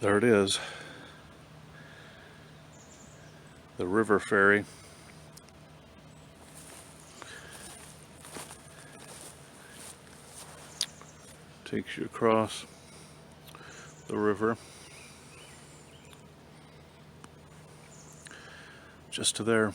There it is. The river ferry. Takes you across the river just to there.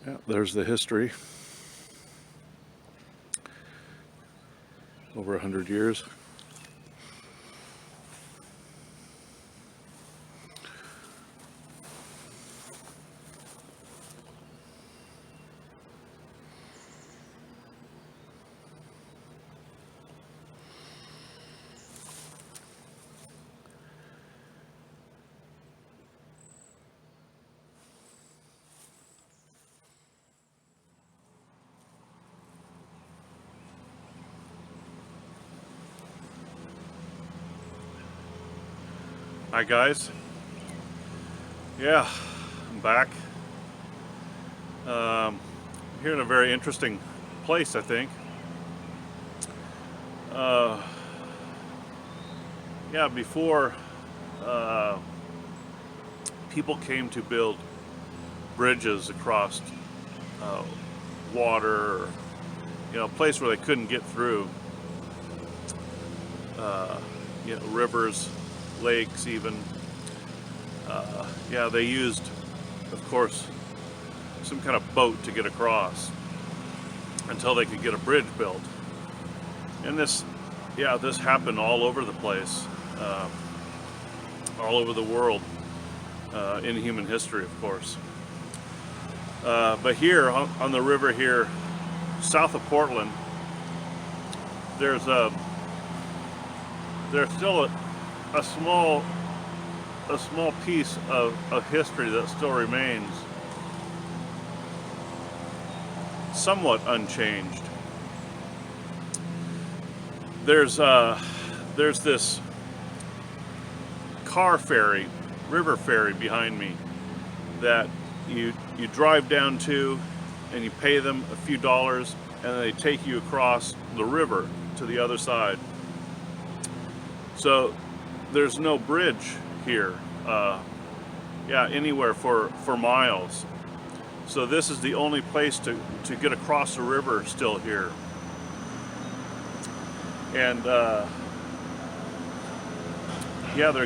Yeah, there's the history. Over 100 years. Hi guys. Yeah, I'm back. Here in a very interesting place, I think. Yeah, before people came to build bridges across water, a place where they couldn't get through, rivers, lakes even. Yeah, they used, of course, some kind of boat to get across until they could get a bridge built. And this happened all over the place, all over the world, in human history, of course. But here on the river here, south of Portland, there's still a small piece of history that still remains somewhat unchanged. There's this river ferry behind me that you drive down to, and you pay them a few dollars, and they take you across the river to the other side. So there's no bridge here, anywhere for miles. So this is the only place to get across the river still here. And they're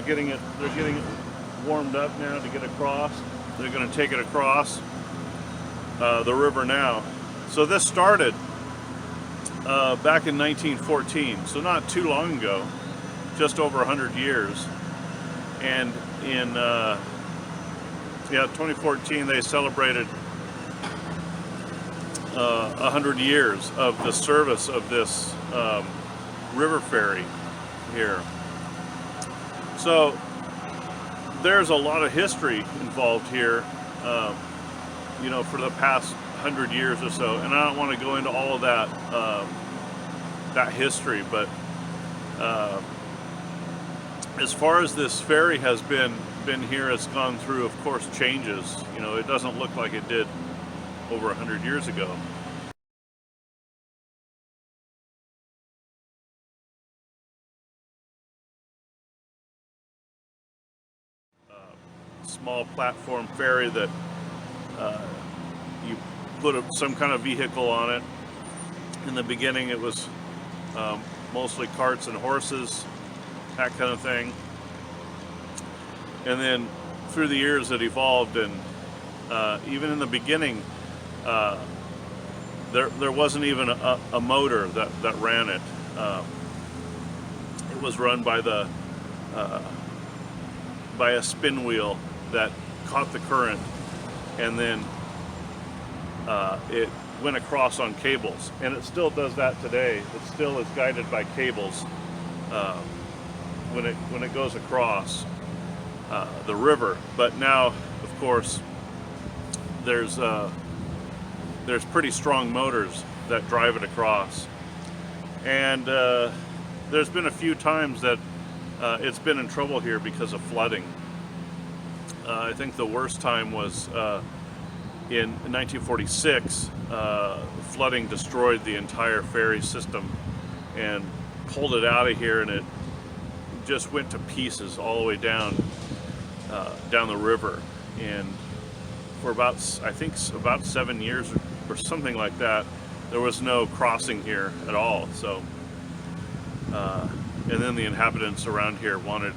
getting it warmed up now to get across. They're going to take it across the river now. So this started back in 1914, so not too long ago, just over 100 years. And in 2014 they celebrated 100 years of the service of this river ferry here. So there's a lot of history involved here, for the past 100 years or so, and I don't want to go into all of that history, but as far as this ferry has been here, it's gone through, of course, changes. It doesn't look like it did over 100 years ago. Small platform ferry that you put some kind of vehicle on it. In the beginning, it was mostly carts and horses, that kind of thing. And then through the years it evolved, and even in the beginning there wasn't even a motor that ran it. It was run by by a spin wheel that caught the current and then it went across on cables, and it still does that today. It still is guided by cables when it goes across the river. But now, of course, there's pretty strong motors that drive it across, and there's been a few times that it's been in trouble here because of flooding. I think the worst time was in 1946. Flooding destroyed the entire ferry system and pulled it out of here, and it just went to pieces all the way down the river. And for about, I think, about 7 years or something like that, there was no crossing here at all. So, and then the inhabitants around here wanted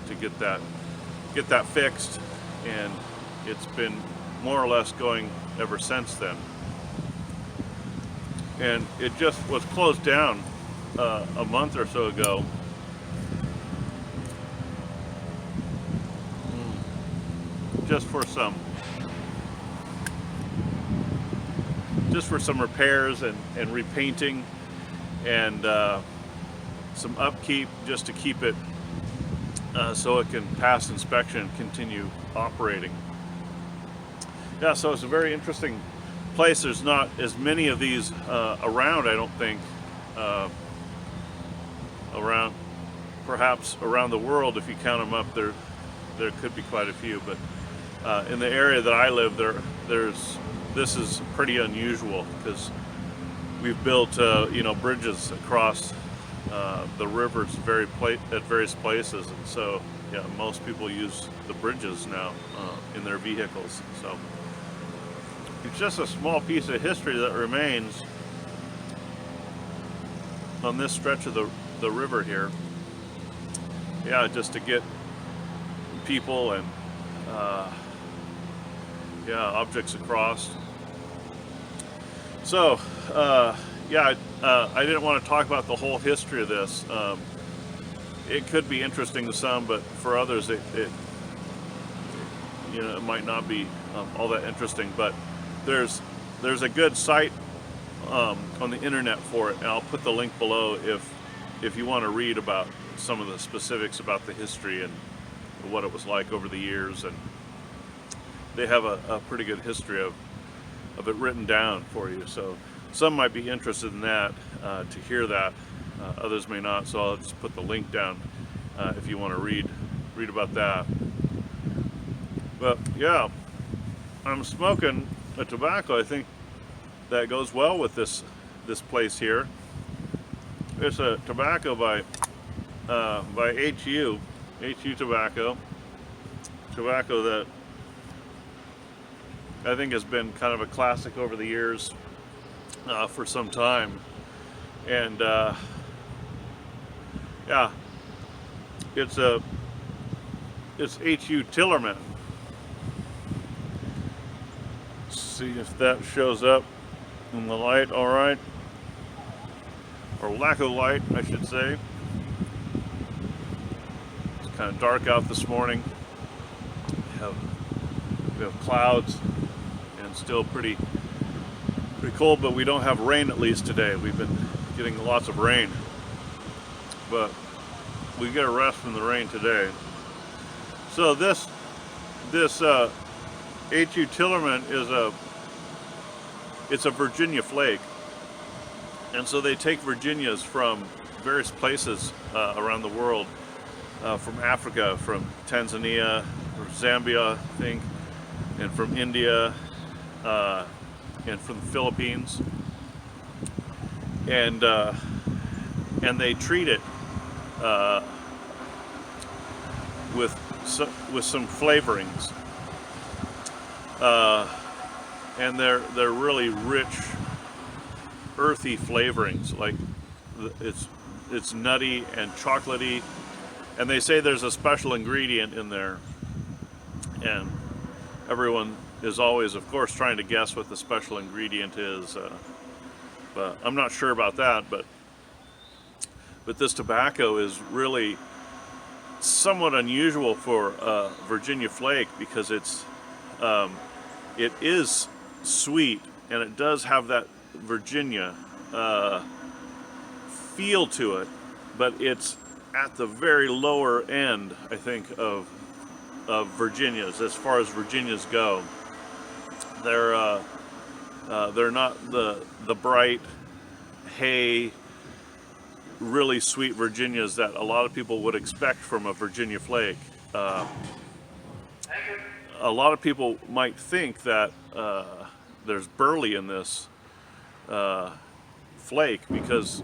to get that fixed, and it's been more or less going ever since then. And it just was closed down a month or so ago. Just for some repairs and repainting and some upkeep, just to keep it so it can pass inspection and continue operating. Yeah, so it's a very interesting place. There's not as many of these around, I don't think, perhaps around the world. If you count them up, there could be quite a few, but in the area that I live, this is pretty unusual, because we've built bridges across the rivers at various places, and so yeah, most people use the bridges now in their vehicles. So it's just a small piece of history that remains on this stretch of the river here. Yeah, just to get people and objects across. So I didn't want to talk about the whole history of this. It could be interesting to some, but for others it might not be all that interesting. But there's a good site on the internet for it, and I'll put the link below if you want to read about some of the specifics about the history and what it was like over the years. And they have a pretty good history of it written down for you. So some might be interested in that, to hear that. Others may not, so I'll just put the link down if you want to read about that. But yeah, I'm smoking a tobacco, I think, that goes well with this place here. It's a tobacco by HU Tobacco that I think has been kind of a classic over the years for some time. And yeah, it's HU Tillerman. See if that shows up in the light all right, or lack of light, I should say. It's kind of dark out this morning. We have clouds and still pretty cold, but we don't have rain, at least today. We've been getting lots of rain, but we get a rest from the rain today. So this HU Tillerman it's a Virginia flake, and so they take Virginias from various places around the world, from Africa, from Tanzania, or Zambia, I think, and from India, and from the Philippines, and they treat it with some flavorings, and they're really rich, earthy flavorings. Like it's nutty and chocolatey, and they say there's a special ingredient in there, and everyone is always, of course, trying to guess what the special ingredient is, but I'm not sure about that. But this tobacco is really somewhat unusual for Virginia flake, because it is sweet and it does have that Virginia feel to it, but it's at the very lower end, I think, of Virginias as far as Virginias go. They're not the bright hay, really sweet Virginias that a lot of people would expect from a Virginia flake. A lot of people might think that there's burley in this flake because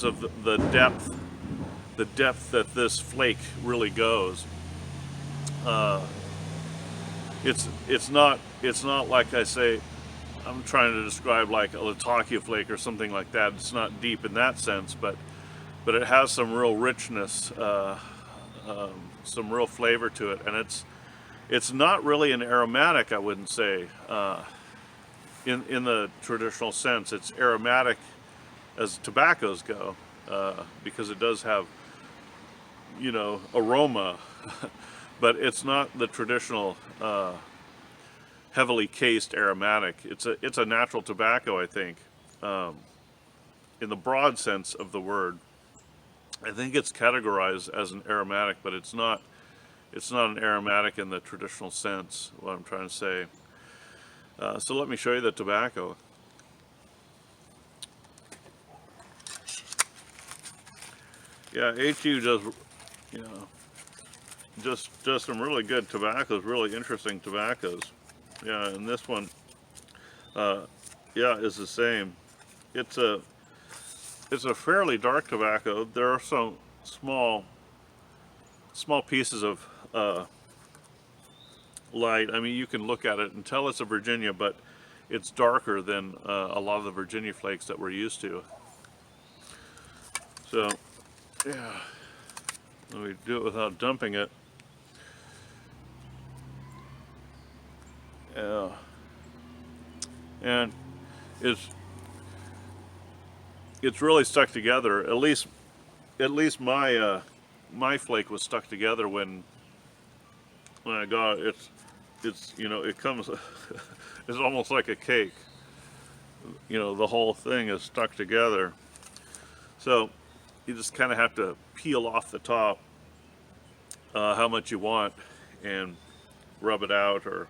of the depth that this flake really goes. It's not like I say. I'm trying to describe like a Latakia flake or something like that. It's not deep in that sense, but it has some real richness, some real flavor to it, and it's not really an aromatic, I wouldn't say, in the traditional sense. It's aromatic as tobaccos go, because it does have, aroma, but it's not the traditional heavily cased aromatic. It's a natural tobacco, I think, in the broad sense of the word. I think it's categorized as an aromatic, but it's not an aromatic in the traditional sense, what I'm trying to say. So let me show you the tobacco. Yeah, HU does, just some really good tobaccos, really interesting tobaccos. Yeah, and this one, yeah, is the same. It's a fairly dark tobacco. There are some small pieces of light. I mean, you can look at it and tell it's a Virginia, but it's darker than a lot of the Virginia flakes that we're used to. So, yeah, let me do it without dumping it. Yeah, and it's really stuck together. At least my flake was stuck together when I got it. It comes. It's almost like a cake. The whole thing is stuck together. So you just kind of have to peel off the top how much you want and rub it out. Or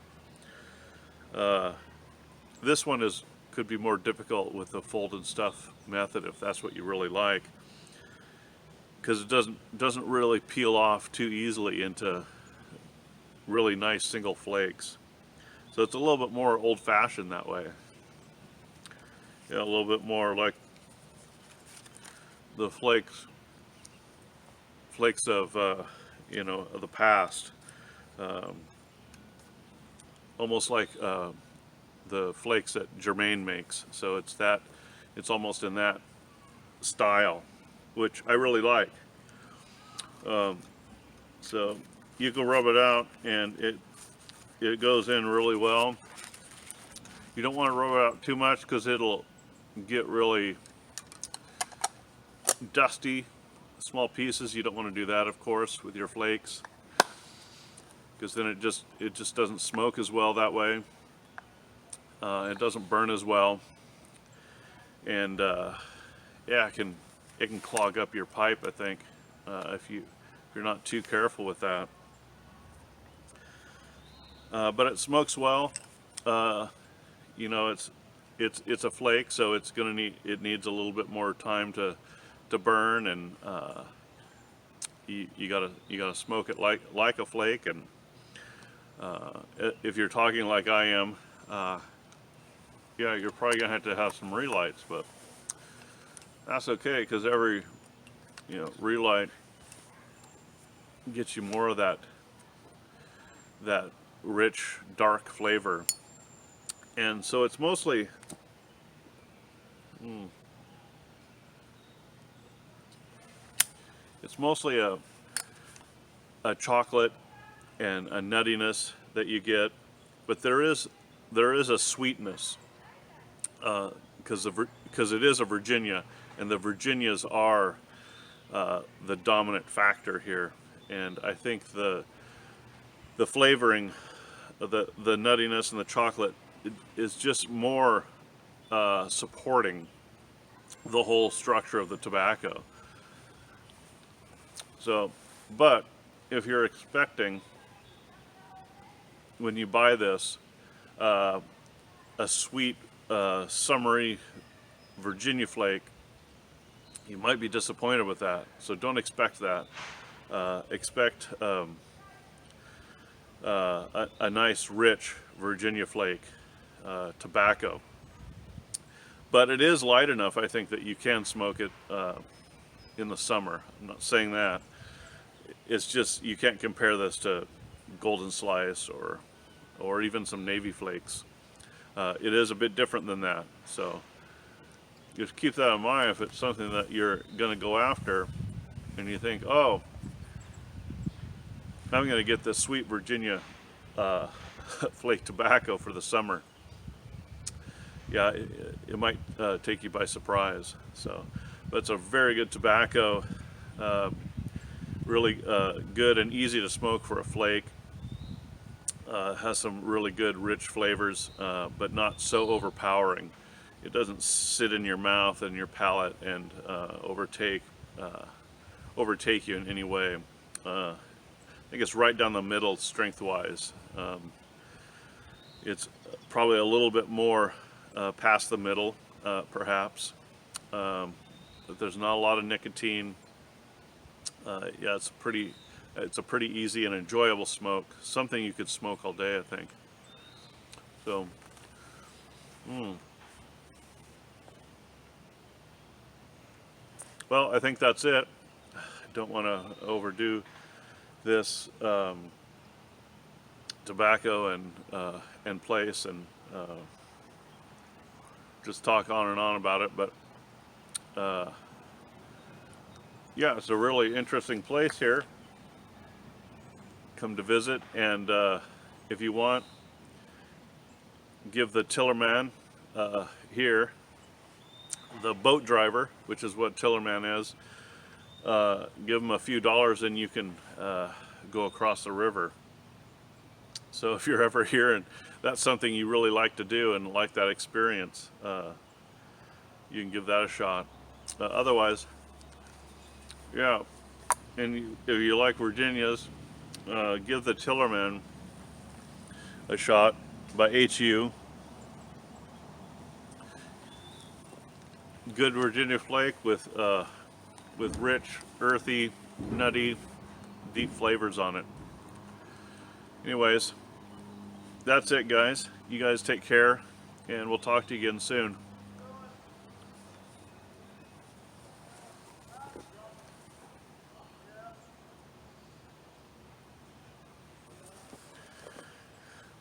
this one could be more difficult with the folded stuff method if that's what you really like, because it doesn't really peel off too easily into really nice single flakes. So it's a little bit more old-fashioned that way. Yeah, a little bit more like the flakes of of the past, almost like the flakes that Germain makes. So it's almost in that style, which I really like. So you can rub it out, and it goes in really well. You don't want to rub it out too much because it'll get really dusty, small pieces. You don't want to do that, of course, with your flakes, because then it just doesn't smoke as well that way. It doesn't burn as well, and yeah, it can clog up your pipe, I think, if you're not too careful with that. But it smokes well. It's a flake, so it needs a little bit more time to burn, and you gotta smoke it like a flake. And if you're talking like I am, yeah, you're probably gonna have to have some relights, but that's okay, because every relight gets you more of that rich, dark flavor. And so it's mostly a chocolate and a nuttiness that you get, but there is a sweetness, because it is a Virginia, and the Virginias are the dominant factor here. And I think the flavoring, the nuttiness and the chocolate is just more supporting the whole structure of the tobacco. So, but if you're expecting, when you buy this, a sweet, summery Virginia flake, you might be disappointed with that. So don't expect that. Expect a nice, rich Virginia flake tobacco. But it is light enough, I think, that you can smoke it in the summer. I'm not saying that. It's just you can't compare this to Golden Slice or even some Navy Flakes. It is a bit different than that. So just keep that in mind if it's something that you're going to go after and you think, oh, I'm going to get this sweet Virginia flake tobacco for the summer. Yeah, it might take you by surprise. So, but it's a very good tobacco, really good and easy to smoke for a flake. Has some really good rich flavors, but not so overpowering. It doesn't sit in your mouth and your palate and overtake you in any way. I think it's right down the middle strength-wise. It's probably a little bit more past the middle, perhaps, but there's not a lot of nicotine. Yeah, it's a pretty easy and enjoyable smoke. Something you could smoke all day, I think. So, well, I think that's it. I don't want to overdo this tobacco and place and just talk on and on about it, but yeah, it's a really interesting place here. Come to visit, and if you want, give the Tillerman here, the boat driver, which is what Tillerman is, give him a few dollars and you can go across the river. So if you're ever here and that's something you really like to do and like that experience, you can give that a shot. Otherwise, yeah, and if you like Virginias, give the Tillerman a shot by HU. Good Virginia flake with rich, earthy, nutty, deep flavors on it. Anyways, that's it, guys. You guys take care, and we'll talk to you again soon.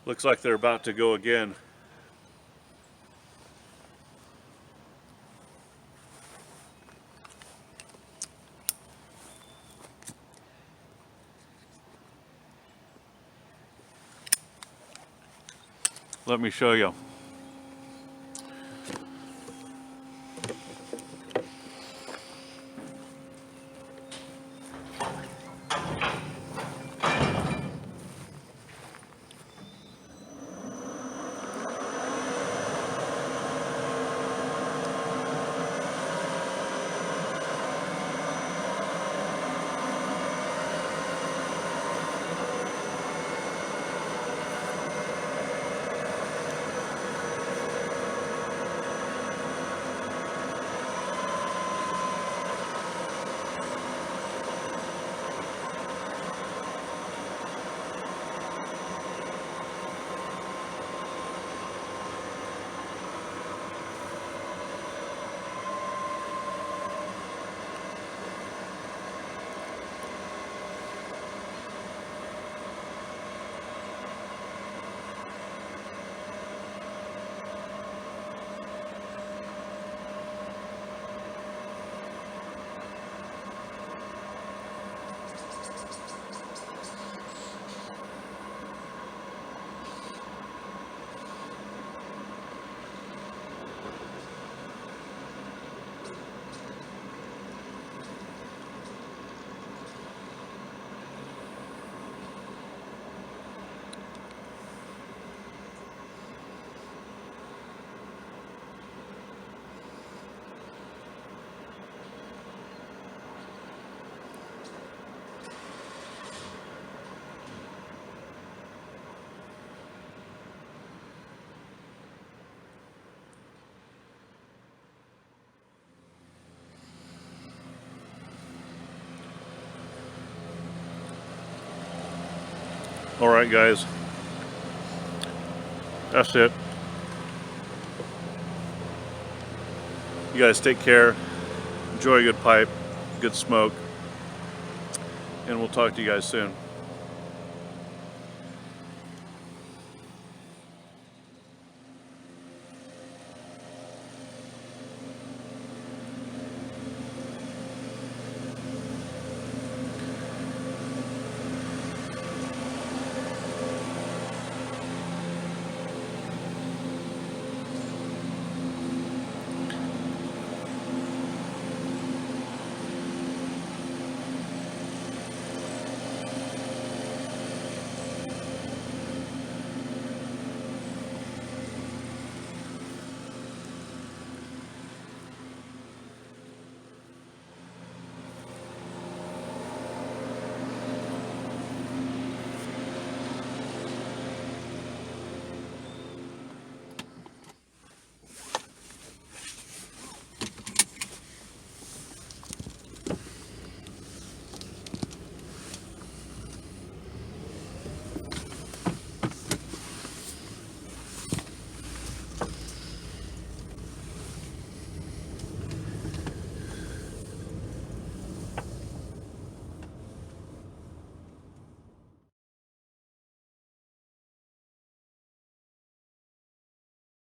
Looks like they're about to go again. Let me show you. All right, guys. That's it. You guys take care. Enjoy a good pipe, good smoke, and we'll talk to you guys soon.